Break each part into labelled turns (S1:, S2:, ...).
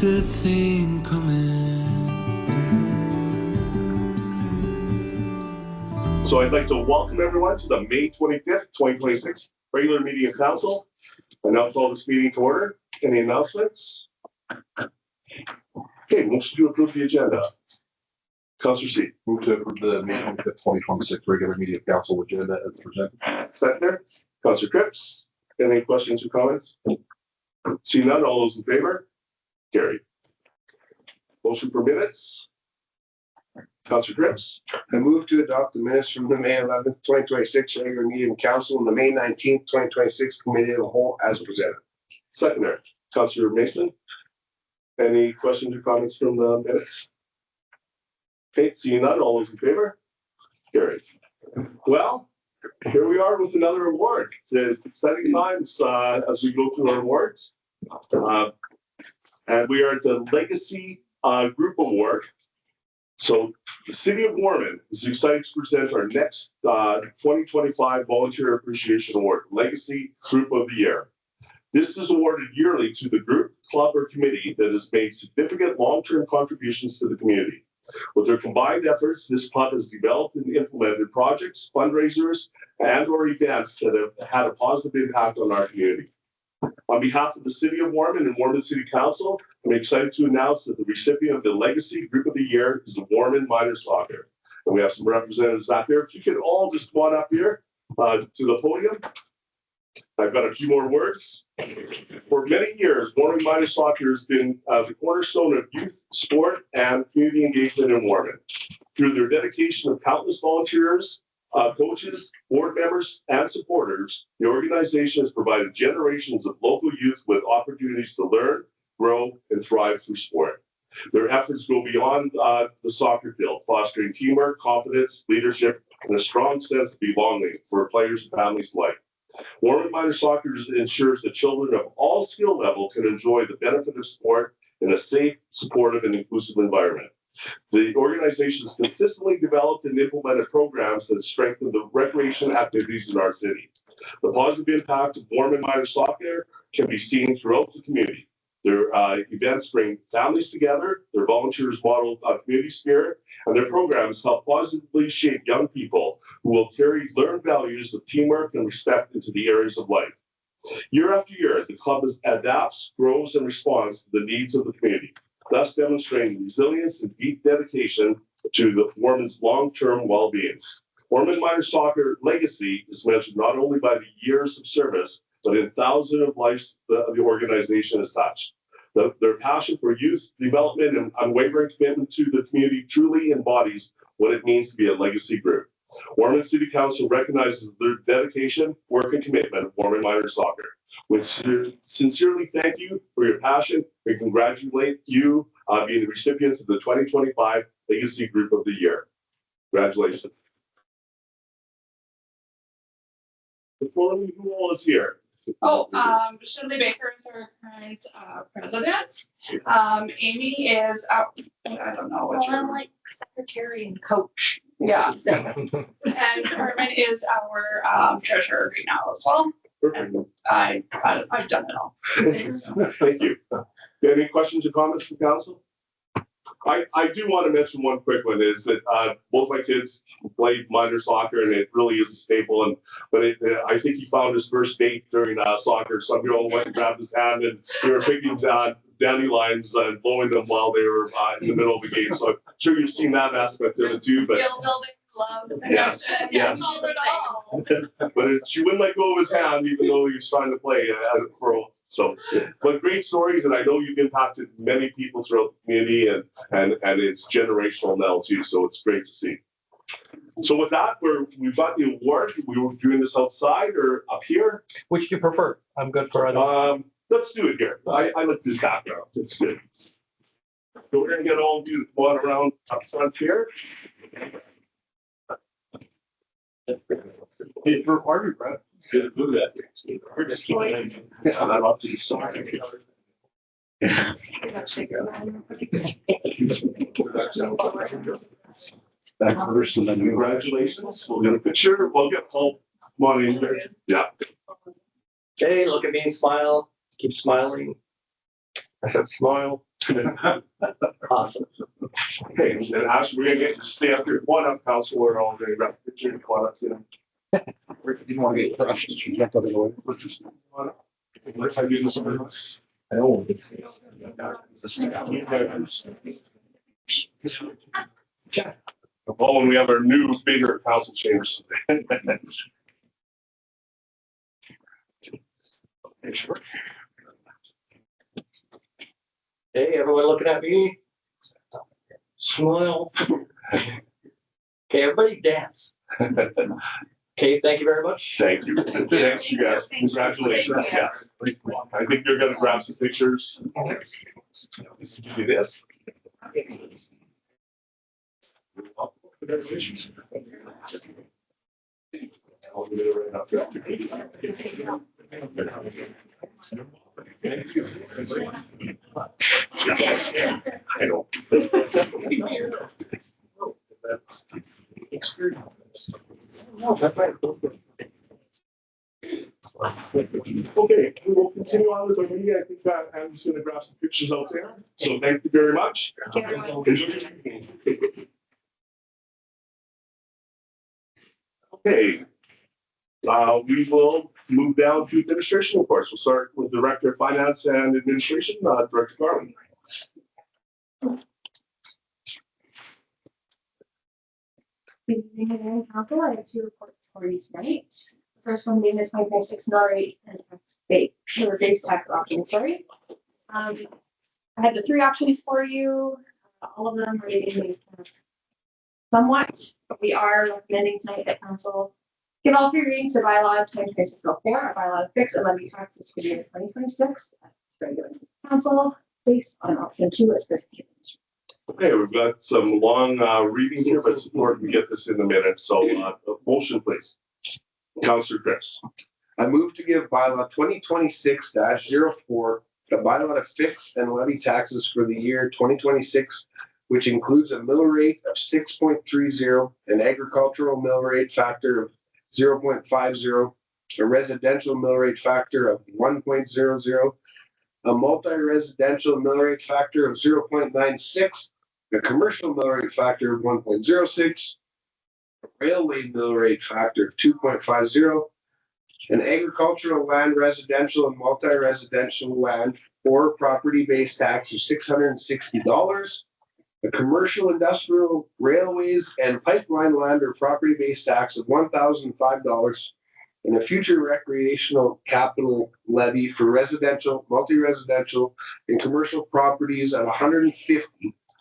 S1: good thing coming.
S2: So I'd like to welcome everyone to the May 25th, 2026 regular meeting of council. I now call this meeting to order. Any announcements? Okay, motion to approve the agenda. Councillor C.
S3: Move to approve the May 25th, 2026 regular meeting of council agenda as presented.
S2: Seconder. Councillor Cripps. Any questions or comments? See none, all those in favor? Carried. Motion for minutes. Councillor Cripps.
S4: I move to adopt the minutes from the May 11th, 2026 regular meeting of council and the May 19th, 2026 committee of the whole as presented.
S2: Seconder. Councillor Mason. Any questions or comments from the minutes? Okay, seeing none, all those in favor? Carried. Well, here we are with another award. It's exciting times as we go through our awards. And we are at the Legacy Group Award. So the City of Warman is excited to present our next 2025 Volunteer Appreciation Award, Legacy Group of the Year. This is awarded yearly to the group, club, or committee that has made significant long-term contributions to the community. With their combined efforts, this club has developed and implemented projects, fundraisers, and/or events that have had a positive impact on our community. On behalf of the City of Warman and Warman City Council, I'm excited to announce that the recipient of the Legacy Group of the Year is the Warman Miners Soccer. And we have some representatives back there. If you could all just come on up here to the podium. I've got a few more words. For many years, Warman Miners Soccer has been the cornerstone of youth, sport, and community engagement in Warman. Through their dedication of countless volunteers, coaches, board members, and supporters, the organization has provided generations of local youth with opportunities to learn, grow, and thrive through sport. Their efforts go beyond the soccer field, fostering teamwork, confidence, leadership, and a strong sense of belonging for players and families alike. Warman Miners Soccer ensures that children of all skill levels can enjoy the benefit of sport in a safe, supportive, and inclusive environment. The organization has consistently developed and implemented programs that strengthen the recreation activities in our city. The positive impact of Warman Miners Soccer can be seen throughout the community. Their events bring families together, their volunteers model community spirit, and their programs help positively shape young people who will carry learned values of teamwork and respect into the areas of life. Year after year, the club adapts, grows, and responds to the needs of the community, thus demonstrating resilience and deep dedication to the Warman's long-term well-being. Warman Miners Soccer legacy is measured not only by the years of service, but in thousands of lives the organization has touched. Their passion for youth development and unwavering commitment to the community truly embodies what it means to be a legacy group. Warman City Council recognizes their dedication, work, and commitment of Warman Miners Soccer. We sincerely thank you for your passion and congratulate you on being the recipients of the 2025 Legacy Group of the Year. Congratulations. Who all is here?
S5: Shirley Baker is our current president. Amy is out, I don't know what
S6: I'm like secretary and coach.
S5: Yeah. And Carmen is our treasurer right now as well.
S2: Perfect.
S5: I've done it all.
S2: Thank you. Any questions or comments from council? I do want to mention one quick one is that both my kids played minor soccer and it really is a staple. But I think he found his first date during soccer. Some girl went and grabbed his hand and they were picking dandelions and blowing them while they were in the middle of the game. So I'm sure you've seen that aspect of it too. But
S5: skill building, love,
S2: yes, yes. But she wouldn't let go of his hand even though he was trying to play for a So, but great stories, and I know you've impacted many people throughout the community, and it's generational now too. So it's great to see. So with that, we've got the award. We were doing this outside or up here.
S7: Which do you prefer? I'm good for either.
S2: Let's do it here. I like this background. It's good. So we're gonna get all of you to walk around up front here. Hey, for Harvey, Brett. Good to do that. We're just I'm up to the side. Back first, and then congratulations. We'll get a picture. We'll get Paul. Come on in here. Yeah.
S7: Hey, look at me and smile. Keep smiling. I said smile. Awesome.
S2: Okay, and Ash, we're gonna get you to stay up here. One up, Counselor, all day. Grab a picture. Come on up, sit down.
S3: You didn't want to get crushed. You can't tell me the way.
S2: I do this every month.
S3: I know.
S2: Oh, and we have our new bigger council chambers.
S7: Hey, everyone looking at me? Smile. Okay, everybody dance. Okay, thank you very much.
S2: Thank you. Thanks, you guys. Congratulations. Yes. I think you're gonna grab some pictures. Do this. I know. Okay, we will continue on with our meeting. I think Andy's gonna grab some pictures out there. So thank you very much. Enjoy your evening. Okay. We will move down to administration, of course. We'll start with Director of Finance and Administration, Director Warman.
S6: Good evening, Mayor and Council. I have two reports for you tonight. The first one being the 2026 mill rate and tax base tax option, sorry. I had the three options for you. All of them are getting somewhat, but we are recommending tonight that Council give all three readings to bylaw 2026-04, a bylaw to fix and levy taxes for the year 2026. That's regular Council based on option 2 as presented.
S2: Okay, we've got some long reading here, but it's important to get this in a minute. So motion, please. Councillor Chris.
S4: I move to give bylaw 2026-04, a bylaw to fix and levy taxes for the year 2026, which includes a mill rate of 6.30, an agricultural mill rate factor of 0.50, a residential mill rate factor of 1.00, a multi-residential mill rate factor of 0.96, a commercial mill rate factor of 1.06, a railway mill rate factor of 2.50, an agricultural land, residential and multi-residential land or property-based tax of $660, a commercial, industrial, railways and pipeline land or property-based tax of $1,005, and a future recreational capital levy for residential, multi-residential and commercial properties of $150,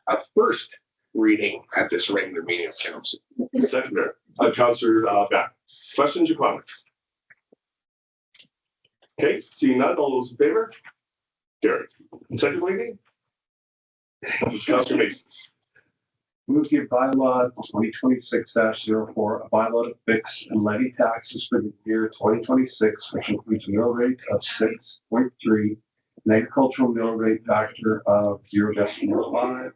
S4: a first reading at this regular meeting of council.
S2: Seconder, Councillor Beck. Questions or comments? Okay, seeing none, all those in favor? Carried. Second reading? Councillor Mason.
S8: Move to give bylaw 2026-04, a bylaw to fix and levy taxes for the year 2026, which includes a mill rate of 6.3, an agricultural mill rate factor of 0.5,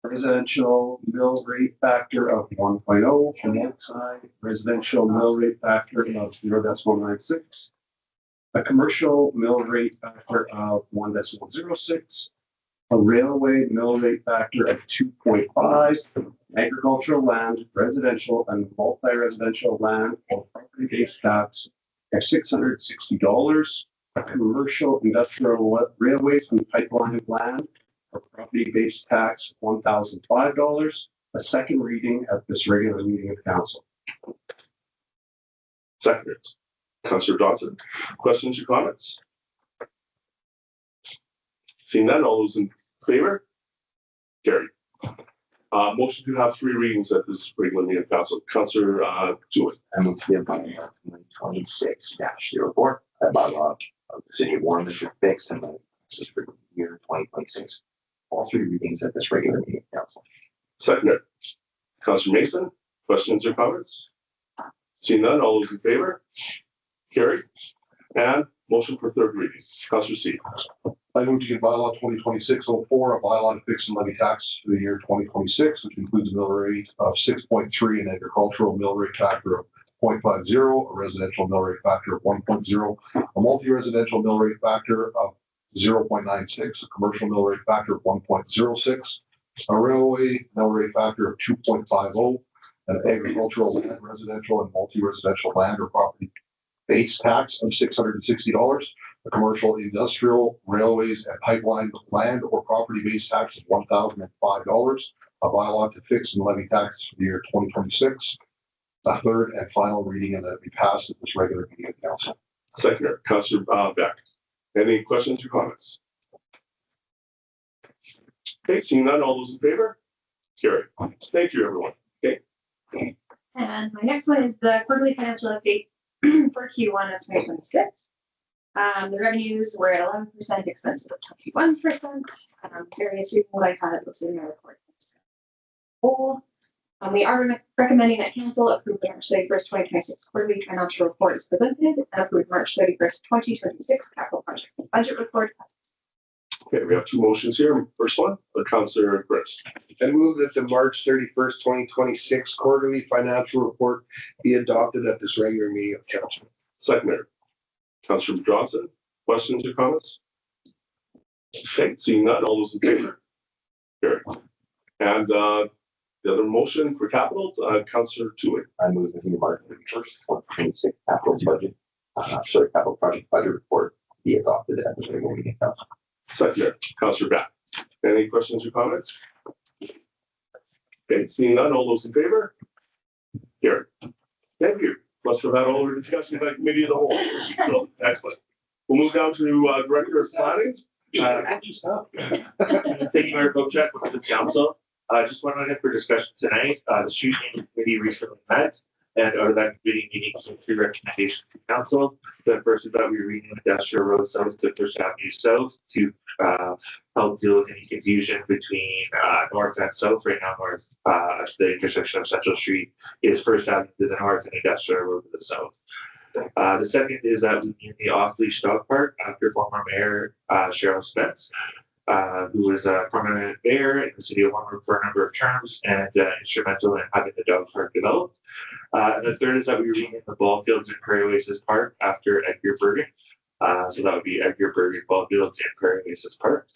S8: residential mill rate factor of 1.0, and outside residential mill rate factor of 0.96, a commercial mill rate factor of 1.06, a railway mill rate factor of 2.5, agricultural land, residential and multi-residential land or property-based tax of $660, a commercial, industrial, railways and pipeline land or property-based tax of $1,005, a second reading at this regular meeting of council.
S2: Seconder, Councillor Dawson. Questions or comments? Seeing none, all those in favor? Carried. Motion to have three readings at this regular meeting of council. Councillor Jewett.
S9: I move to give bylaw 2026-04, a bylaw of the city of Warman to fix and levy taxes for the year 2026. All three readings at this regular meeting of council.
S2: Seconder, Councillor Mason. Questions or comments? Seeing none, all those in favor? Carried. And motion for third reading. Councillor C.
S3: I move to give bylaw 2026-04, a bylaw to fix and levy tax for the year 2026, which includes a mill rate of 6.3, an agricultural mill rate factor of 0.50, a residential mill rate factor of 1.0, a multi-residential mill rate factor of 0.96, a commercial mill rate factor of 1.06, a railway mill rate factor of 2.50, an agricultural land, residential and multi-residential land or property base tax of $660, a commercial, industrial, railways and pipeline land or property base tax of $1,005, a bylaw to fix and levy taxes for the year 2026, a third and final reading, and that it be passed at this regular meeting of council.
S2: Seconder, Councillor Beck. Any questions or comments? Okay, seeing none, all those in favor? Carried. Thank you, everyone.
S6: And my next one is the quarterly financial update for Q1 of 2026. The revenues were at 11%, expenses of 21%. Various reasons why I had it listed in our report. We are recommending that council approve the March 31st, 2026 quarterly financial report as presented and approve March 31st, 2026 capital project and budget report.
S2: Okay, we have two motions here. First one, Councillor Chris.
S4: I move that the March 31st, 2026 quarterly financial report be adopted at this regular meeting of council.
S2: Seconder, Councillor Johnson. Questions or comments? Okay, seeing none, all those in favor? Carried. And the other motion for capital, Councillor Tui.
S9: I move that the March 31st, 2026 capital budget, capital project budget report be adopted at this regular meeting of council.
S2: Seconder, Councillor Beck. Any questions or comments? Okay, seeing none, all those in favor? Carried. Thank you. Must have had all our discussion by committee of the whole. So, excellent. We'll move down to Director of Planning.
S10: Thank you, Mayor Bocek, with the council. Just one item for discussion tonight. The street naming committee recently met, and out of that committee meeting came three recommendations to council. The first is that we rename Industrial Road South to First Avenue South to help deal with any confusion between north and south. Right now, north, the intersection of Central Street is First Avenue to the north and Industrial Road to the south. The second is that we name the off-leash dog park after former Mayor Cheryl Spence, who was a permanent mayor in the city of Warman for a number of terms and instrumental in having the dog park developed. And the third is that we rename the ball fields in Prairie Oasis Park after Edgar Bergen. So that would be Edgar Bergen Ball Fields in Prairie Oasis Park.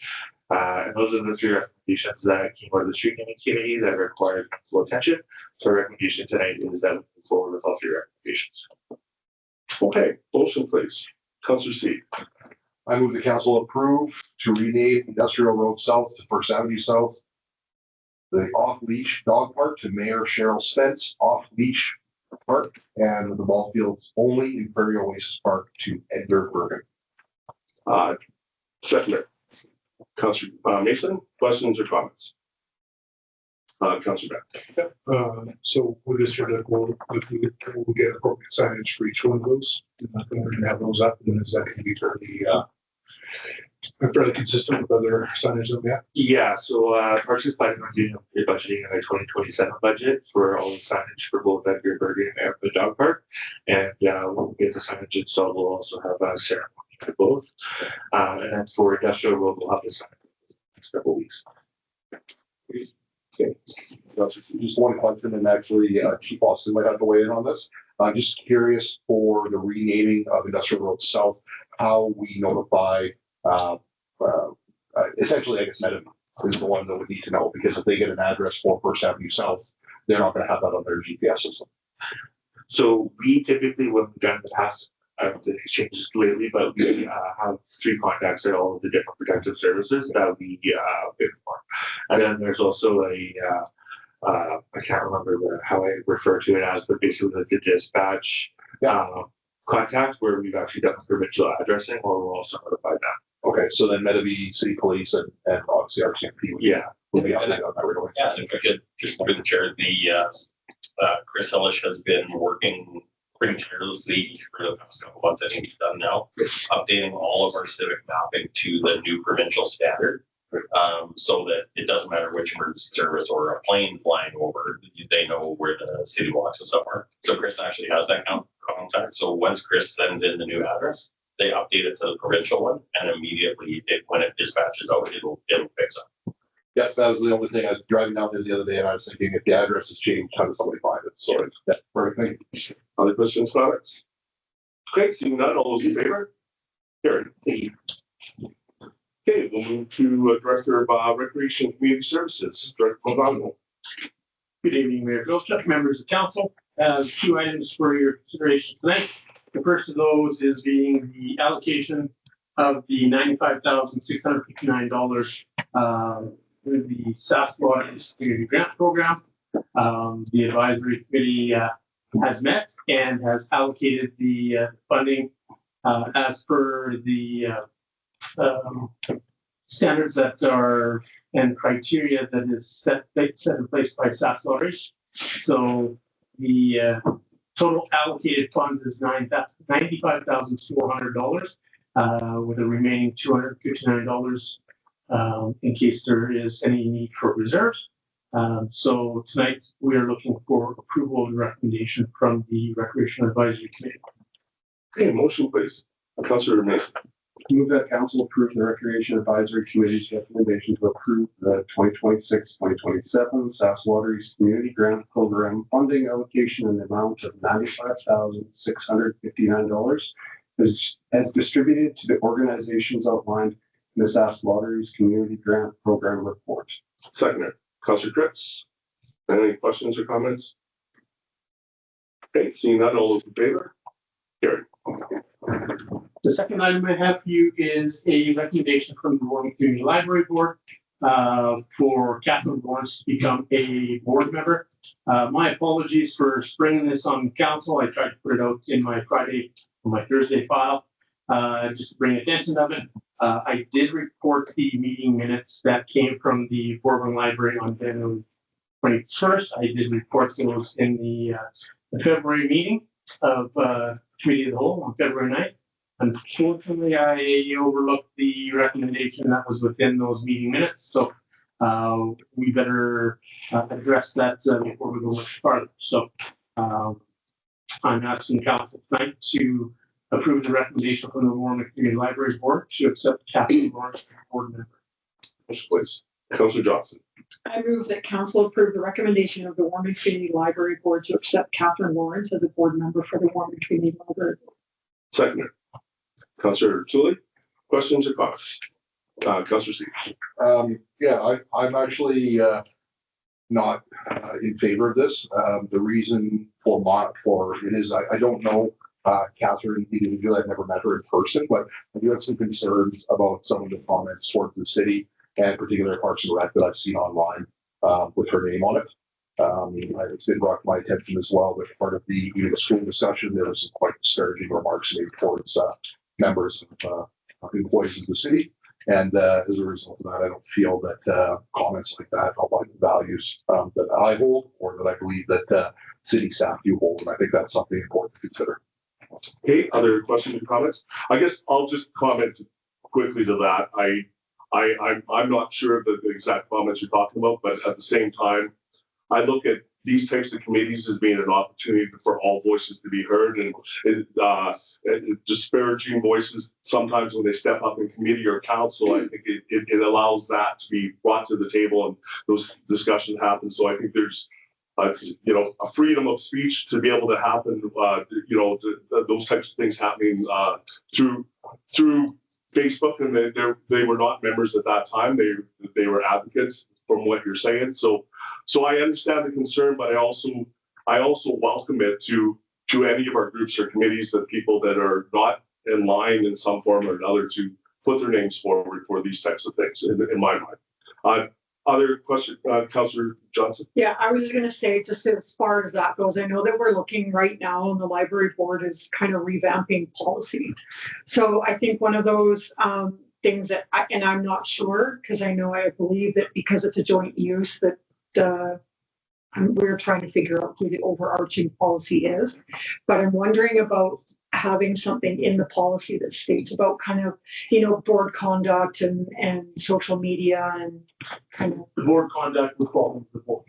S10: And those are the three recommendations that came out of the street naming committee that required council attention. So our recommendation tonight is that we move forward with all three recommendations.
S2: Okay, motion please. Councillor C.
S3: I move the council approve to rename Industrial Road South to First Avenue South, the off-leash dog park to Mayor Cheryl Spence off-leash park, and the ball fields only in Prairie Oasis Park to Edgar Bergen.
S2: Seconder, Councillor Mason. Questions or comments? Councillor Beck.
S11: So with this sort of we'll get appropriate signage for each one of those. We're going to have those up, and is that going to be fairly consistent with other signage that we have?
S10: Yeah, so Parks is planning on doing a budgeting in a 2027 budget for all the signage for both Edgar Bergen and the dog park. And when we get the signage installed, we'll also have a ceremony for both. And then for Industrial Road, we'll have the signage in the next couple of weeks.
S3: Okay. Just one question, and actually Chief Austin might have to weigh in on this. I'm just curious for the renaming of Industrial Road South, how we notify, essentially, I guess, Meta is the one that would need to know, because if they get an address for First Avenue South, they're not going to have that on their GPS system.
S10: So we typically, when we've done in the past, the changes lately, but we have three contacts at all of the different protective services that we inform. And then there's also I can't remember how I refer to it as, but basically the dispatch contact where we've actually done the provincial addressing, or we'll also notify them.
S3: Okay, so then Metaby City Police and obviously RCMP would be updated on that right away.
S12: Yeah, if I could just through the chair, Chris Ellish has been working pretty tirelessly for the past couple months. I think he's done now, updating all of our civic mapping to the new provincial standard, so that it doesn't matter which emergency service or a plane flying over, they know where the city blocks and stuff are. So Chris actually has that contact. So once Chris sends in the new address, they update it to the provincial one, and immediately when it dispatches out, it'll fix it.
S3: Yes, that was the only thing. I was driving down there the other day, and I was thinking, if the address has changed, how does somebody find it? So that's perfect.
S2: Other questions, comments? Okay, seeing none, all those in favor? Carried. Okay, we'll move to Director of Recreation and Community Services, Director McGonigal.
S13: Good evening, Mayor Joseph, members of council. Two items for your consideration tonight. The first of those is being the allocation of the $95,659 through the Saskatchewan Community Grant Program. The advisory committee has met and has allocated the funding as per the standards that are and criteria that is set in place by Saskatchewan. So the total allocated funds is $95,400 with a remaining $259 in case there is any need for reserves. So tonight we are looking for approval and recommendation from the Recreation Advisory Committee.
S2: Okay, motion please. Councillor Mason.
S8: Move that council approve the Recreation Advisory Committee's recommendation to approve the 2026-2027 Sask Lotteries Community Grant Program funding allocation in the amount of $95,659 as distributed to the organizations outlined in the Sask Lotteries Community Grant Program report.
S2: Seconder, Councillor Cripps. Any questions or comments? Okay, seeing none, all those in favor? Carried.
S13: The second item I have for you is a recommendation from the Warman Community Library Board for Catherine Lawrence to become a board member. My apologies for springing this on council. I tried to put it out in my Thursday file, just to bring attention of it. I did report the meeting minutes that came from the Warman Library on January 21st. I did report those in the February meeting of Committee of the Whole on February 9th. Unfortunately, I overlooked the recommendation that was within those meeting minutes, so we better address that before we go much farther. So I'm asking council tonight to approve the recommendation from the Warman Community Library Board to accept Catherine Lawrence as board member.
S2: Motion please. Councillor Johnson.
S14: I move that council approve the recommendation of the Warman Community Library Board to accept Catherine Lawrence as a board member for the Warman Community Library Board.
S2: Seconder, Councillor Tully. Questions or comments? Councillor C.
S3: Yeah, I'm actually not in favor of this. The reason for it is I don't know Catherine individually. I've never met her in person, but I do have some concerns about some of the comments towards the city and particular Parks and Rec that I've seen online with her name on it. It's been brought to my attention as well that part of the school discussion, there was some quite discouraging remarks made towards members of employees of the city. And as a result of that, I don't feel that comments like that outline the values that I hold or that I believe that city staff do hold. And I think that's something important to consider.
S2: Okay, other questions or comments? I guess I'll just comment quickly to that. I'm not sure of the exact comments you're talking about, but at the same time, I look at these types of committees as being an opportunity for all voices to be heard, and disparaging voices sometimes when they step up in committee or council, I think it allows that to be brought to the table and those discussions happen. So I think there's a freedom of speech to be able to happen. Those types of things happening through Facebook, and they were not members at that time. They were advocates from what you're saying. So I understand the concern, but I also welcome it to any of our groups or committees, that people that are not in line in some form or another to put their names forward for these types of things, in my mind. Other question, Councillor Johnson?
S14: Yeah, I was just going to say, just as far as that goes, I know that we're looking right now, and the library board is kind of revamping policy. So I think one of those things that, I'm not sure, because I believe that because it's a joint use, that we're trying to figure out who the overarching policy is. But I'm wondering about having something in the policy that states about kind of, board conduct and social media and kind of.
S13: The board conduct will fall into the board.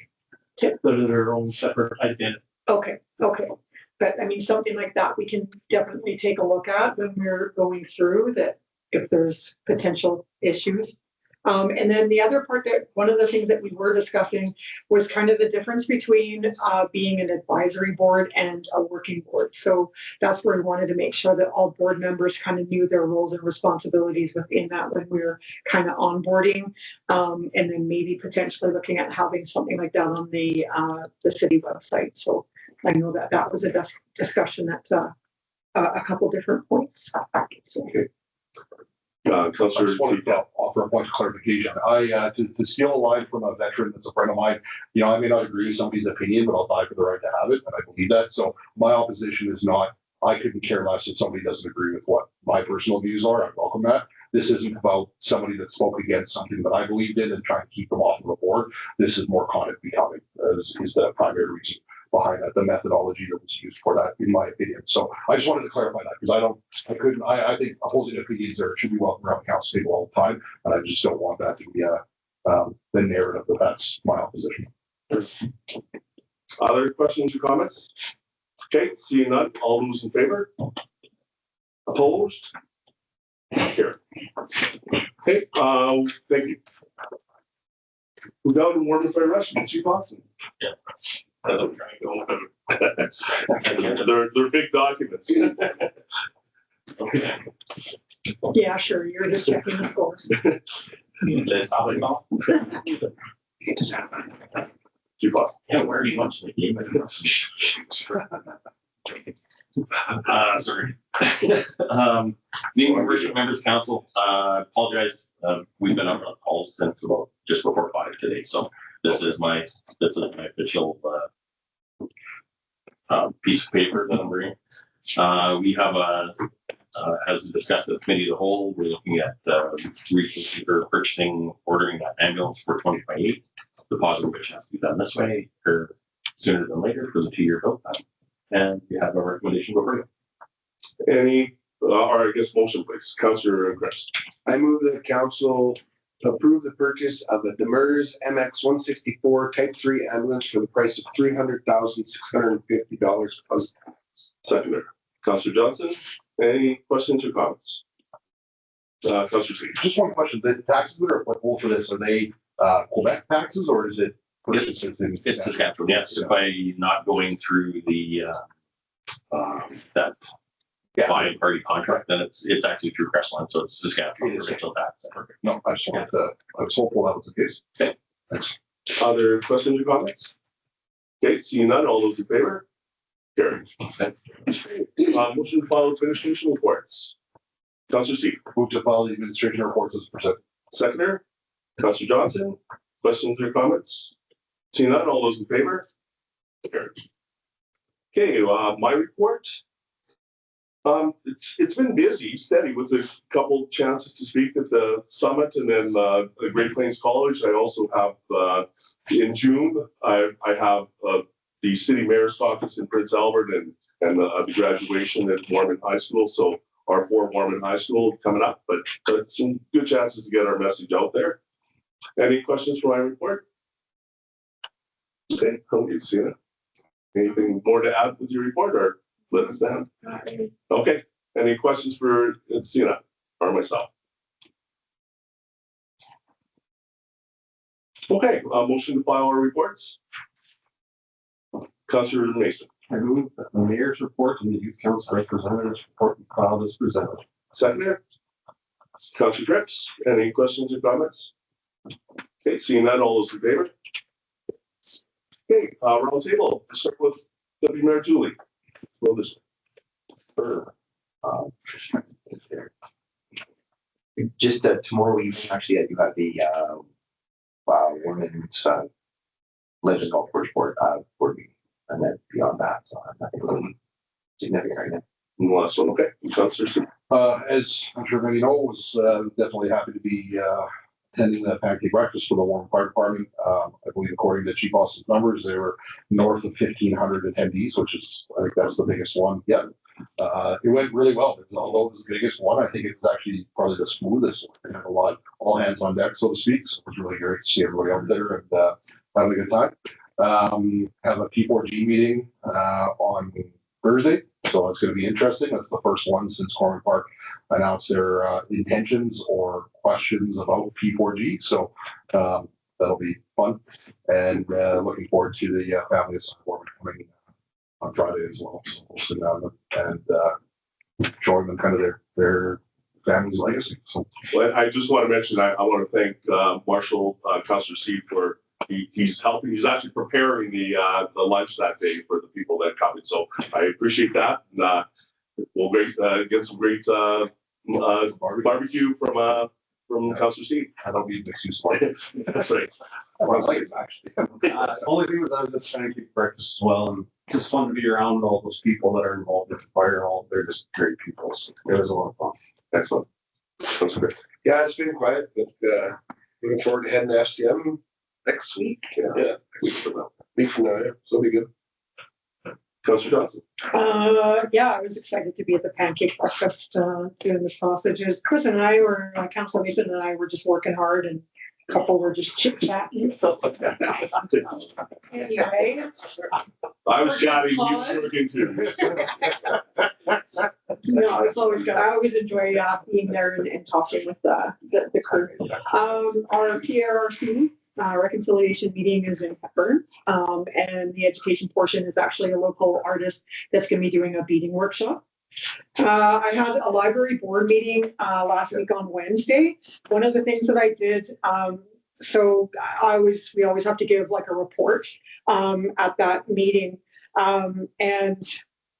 S14: Okay.
S13: Those are their own separate identity.
S14: Okay. But I mean, something like that we can definitely take a look at when we're going through that, if there's potential issues. And then the other part that, one of the things that we were discussing was kind of the difference between being an advisory board and a working board. So that's where we wanted to make sure that all board members kind of knew their roles and responsibilities within that when we were kind of onboarding. And then maybe potentially looking at having something like that on the city website. So I know that that was a discussion that's a couple different points. So.
S2: Okay.
S3: I
S2: Councillor,
S3: just wanted to offer a point of clarification. To steal a line from a veteran that's a friend of mine, I may not agree with somebody's opinion, but I'll die for the right to have it, and I believe that. So my opposition is not, I couldn't care less if somebody doesn't agree with what my personal views are. I welcome that. This isn't about somebody that spoke against something that I believed in and trying to keep them off of the board. This is more content becoming, is the primary reason behind that, the methodology that was used for that, in my opinion. So I just wanted to clarify that because I think opposing opinions there should be welcome around the council table all the time. And I just don't want that to be the narrative that's my opposition.
S2: other questions or comments? Okay, seeing none, all those in favor? Opposed? Here. Okay, thank you. We're down to Warman Fire Rescue, Chief Austin.
S12: Yeah. As I'm trying to go.
S2: They're big documents.
S12: Okay.
S14: Yeah, sure. You're just checking the score.
S12: Let's stop it off.
S2: Chief Austin.
S12: Yeah, where are you watching the game? Sorry. The Worship Members Council, apologize. We've been up on calls since about just before 5 today. So this is my official piece of paper that I'm bringing. We have as discussed at the committee of the whole, we're looking at purchasing, ordering that ambulance for 2028. Deposit which has to be done this way or sooner than later for the 2-year build time. And we have a recommendation over you.
S2: Any, or I guess motion please, Councillor Chris.
S4: I move that council approve the purchase of a Demers MX 164 Type 3 ambulance for the price of $300,650 plus.
S2: Seconder, Councillor Johnson. Any questions or comments? Councillor Sweet.
S3: Just one question, the taxes that are applicable for this, are they Quebec taxes or is it purchases in?
S12: It's Saskatchewan, yes, by not going through the that buying party contract, then it's actually through Crestline, so it's Saskatchewan provincial tax.
S3: Perfect. No, I just wanted to, I was hopeful that was the case.
S12: Okay.
S3: Thanks.
S2: Other questions or comments? Okay, seeing none, all those in favor? Carried. Motion to file administration reports. Councillor Steve.
S3: Move to file the administration reports as presented.
S2: Seconder, Councillor Johnson. Questions or comments? Seeing none, all those in favor? Carried. Okay, my report. It's been busy, steady with a couple chances to speak at the summit and then the Great Plains College. I also have in June, I have the city mayor's caucus in Prince Albert and the graduation at Warman High School. So our 4 Warman High School coming up, but some good chances to get our message out there. Any questions for my report? Okay, cool, you've seen it. Anything more to add with your report or let us down? Okay, any questions for Sina or myself? Okay, motion to file our reports. Councillor Mason.
S8: I move that the mayor's report and the youth council representatives report be filed as presented.
S2: Seconder. Councillor Cripps, any questions or comments? Okay, seeing none, all those in favor? Okay, round table, we'll start with Deputy Mayor Julie. Well, this.
S9: Just tomorrow evening, actually, I do have the Women's Legends Golf Course Board meeting. And then beyond that, so nothing really significant right now.
S2: Last one, okay. Councillor.
S3: As I'm sure many know, was definitely happy to be attending the pancake breakfast for the Warman Fire Department. I believe according to Chief Austin's numbers, they were north of 1,500 attendees, which is, I think that's the biggest one yet. It went really well. Although it was the biggest one, I think it was actually probably the smoothest. They had a lot, all hands on deck, so to speak. So it was really great to see everybody out there and having a good time. Have a P4G meeting on Thursday So it's going to be interesting. That's the first one since Corman Park announced their intentions or questions about P4G. So that'll be fun. And looking forward to the family of Warman coming on Friday as well. So we'll sit down and showing them kind of their family's legacy. So
S2: Well, I just want to mention, I want to thank Marshall, Councillor Seed for he's helping. He's actually preparing the lunch that day for the people that come. And so I appreciate that. And we'll get some great barbecue from Councillor Seed.
S3: I don't need an excuse.
S2: That's right.
S3: Well, it's like it's actually.
S8: The only thing was I was just trying to keep breakfast as well, and just fun to be around all those people that are involved with the fire hall. They're just great people. So it was a lot of fun.
S2: Excellent. That's great.
S4: Yeah, it's been quiet, but looking forward to heading to STM next week. Yeah. Week from now, yeah. So it'll be good.
S2: Councillor Johnson.
S14: Yeah, I was excited to be at the pancake breakfast, doing the sausages. Chris and I were, Councilor Mason and I were just working hard, and a couple were just chit chatting. Anyway.
S2: I was chatting, you were working too.
S14: No, it's always good. I always enjoy being there and talking with the crew. Our PRRC reconciliation meeting is in Hepburn, and the education portion is actually a local artist that's going to be doing a beading workshop. I had a library board meeting last week on Wednesday. One of the things that I did, so we always have to give like a report at that meeting, and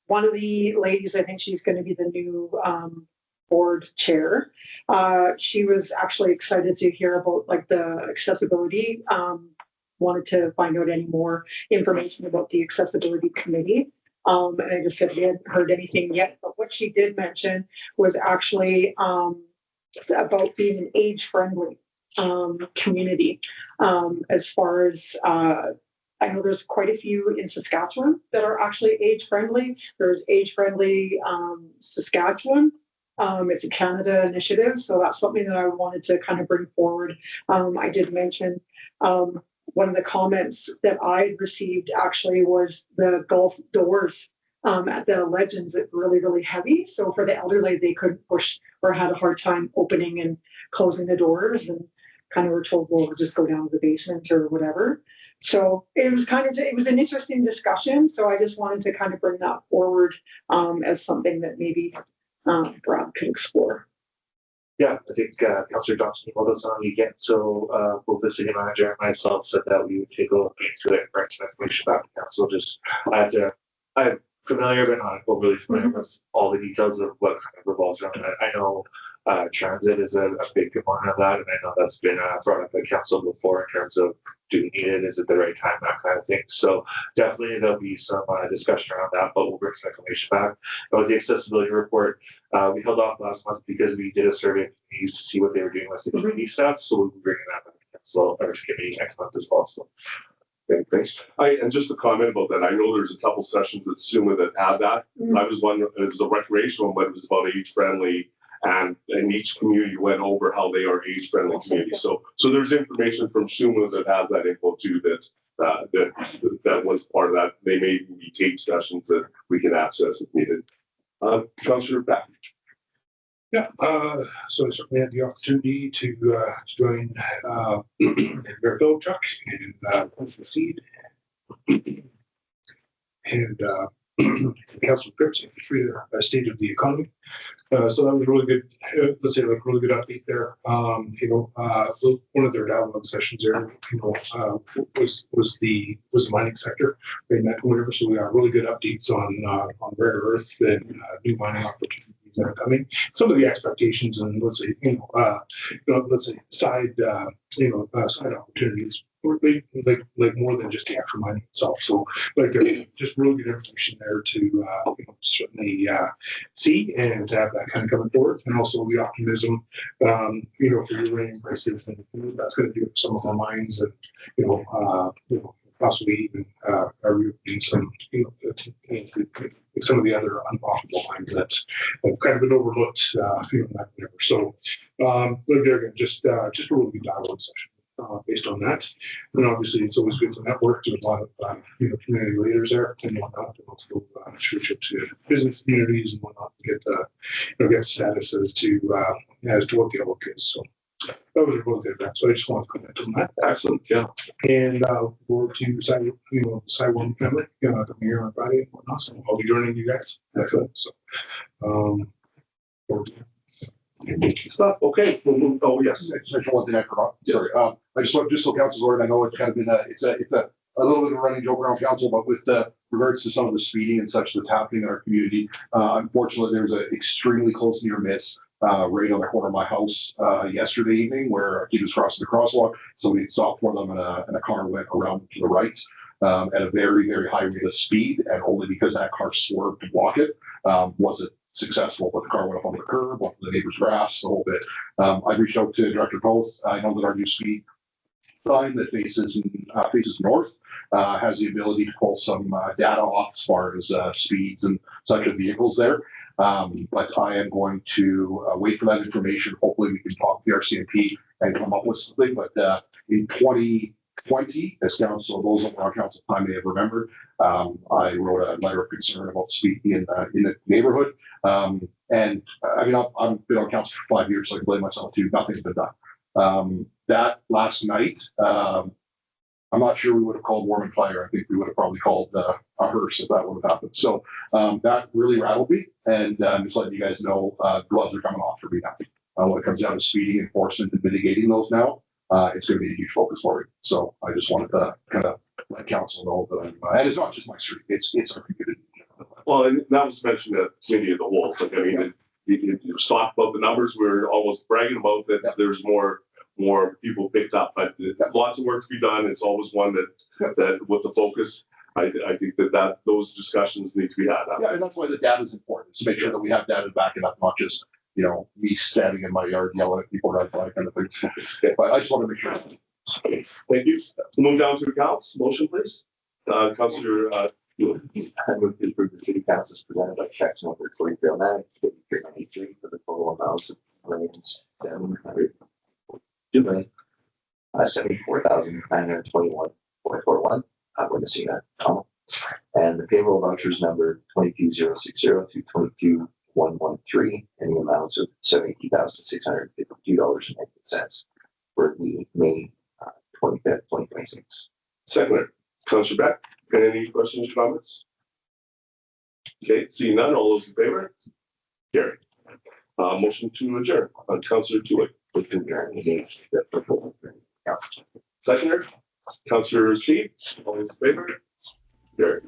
S14: one of the ladies, I think she's going to be the new board chair. She was actually excited to hear about like the accessibility, wanted to find out any more information about the accessibility committee. And I just said we hadn't heard anything yet, but what she did mention was actually about being an age-friendly community. As far as I know there's quite a few in Saskatchewan that are actually age-friendly. There's age-friendly Saskatchewan. It's a Canada initiative, so that's something that I wanted to kind of bring forward. I did mention one of the comments that I received actually was the Gulf doors at the Legends. It's really, really heavy. So for the elderly, they couldn't push or had a hard time opening and closing the doors, and kind of were told, well, we'll just go down to the basement or whatever. So it was an interesting discussion. So I just wanted to kind of bring that forward as something that maybe Brad could explore.
S10: Yeah, I think Councillor Johnson emailed us on the weekend, so both the city manager and myself said that we would take a look into it and bring some information back to council. Just I'm familiar but not overly familiar with all the details of what kind of revolves around that. I know transit is a big component of that, and I know that's been brought up at council before in terms of do we need it, is it the right time, that kind of thing. So definitely there'll be some discussion around that, but we'll bring some information back. And with the accessibility report, we held off last month because we did a survey of communities to see what they were doing with the community stuff. So we'll be bringing that back to council or to committee next month as well. So thanks.
S2: And just a comment about that. I know there's a couple sessions at SUMA that have that. I was wondering, it was a recreational, but it was about age friendly. And in each community went over how they are age friendly community. So there's information from SUMA that has that info too, that was part of that. They may be tape sessions that we can access if needed. Councillor Beck.
S11: Yeah, so I certainly had the opportunity to join Mayor Philipchuk and Councillor Seed and Councillor Cripps, State of the Economy. So that was really good. Let's say like really good update there. One of their dialogue sessions there, was the mining sector in that whatever. So we got really good updates on rare earth and new mining opportunities that are coming. Some of the expectations and let's say side side opportunities. Like more than just the actual mining itself. So just really good information there to certainly see and to have that kind of coming forward, and also the optimism for uranium prices, and that's going to do some of our mines, and possibly even reopening some of the other unprofitable mines that have kind of been overlooked. So again, just a really good dialogue session. based on that. And obviously, it's always good to network. There's a lot of, community leaders there and whatnot, and also stewardship to business communities and whatnot, to get status as to what the outlook is. So that was really good. So I just want to comment on that.
S2: Excellent, yeah.
S11: And we'll to Warman family, coming here on Friday and whatnot. So I'll be joining you guys. Excellent. So,
S2: Stuff, okay. Oh, yes.
S3: Actually, one thing I forgot. Sorry. I just want, just so council's word, I know it's kind of been it's a little bit of a running joke around council, but with regards to some of the speeding and such that's happening in our community, unfortunately, there was an extremely close near miss right on the corner of my house yesterday evening, where a kid was crossing the crosswalk. Somebody stopped for them, and a car went around to the right at a very, very high rate of speed, and only because that car swerved to block it was it successful, but the car went up on the curb, onto the neighbor's grass, the whole bit. I reached out to Director Post. I know that our new speed sign that faces north has the ability to pull some data off as far as speeds and such of vehicles there. But I am going to wait for that information. Hopefully we can talk to the RCMP and come up with something. But in 2020, as council, those on our council time may have remembered, I wrote a letter of concern about speed in the neighborhood. And I mean, I've been on council for 5 years, so I can blame myself too. Nothing's been done. That last night, I'm not sure we would have called Warman Fire. I think we would have probably called a hearse if that would have happened. So that really rattled me. And I'm just letting you guys know, gloves are coming off for me now. When it comes down to speeding, enforcement, and mitigating those now, it's going to be a huge focus for me. So I just wanted to kind of let council know that and it's not just my street, it's our community.
S2: Well, and that was mentioned at committee of the whole. Like, I mean, you talked about the numbers. We're almost bragging about that. There's more people picked up, but lots of work to be done. It's always one that with the focus, I think that those discussions need to be had.
S3: Yeah, and that's why the data is important, to make sure that we have data to back it up, not just, me standing in my yard yelling at people right by kind of thing. But I just want to make sure.
S2: Thank you. We'll move down to accounts. Motion, please. Councillor,
S9: I move to approve the city council as presented by checks number 4309, 5393 for the total amount of $74,921.41. We're missing that comma. And the payroll vouchers number 22060 through 22113 in the amounts of $72,652.90 for the May 25th, 2026.
S2: second, Councillor Beck. Any questions or comments? Okay, seeing none, all those in favor? Carry. Motion to adjourn on Councillor Tuitt. Seconder, Councillor Steve, all those in favor? Carry.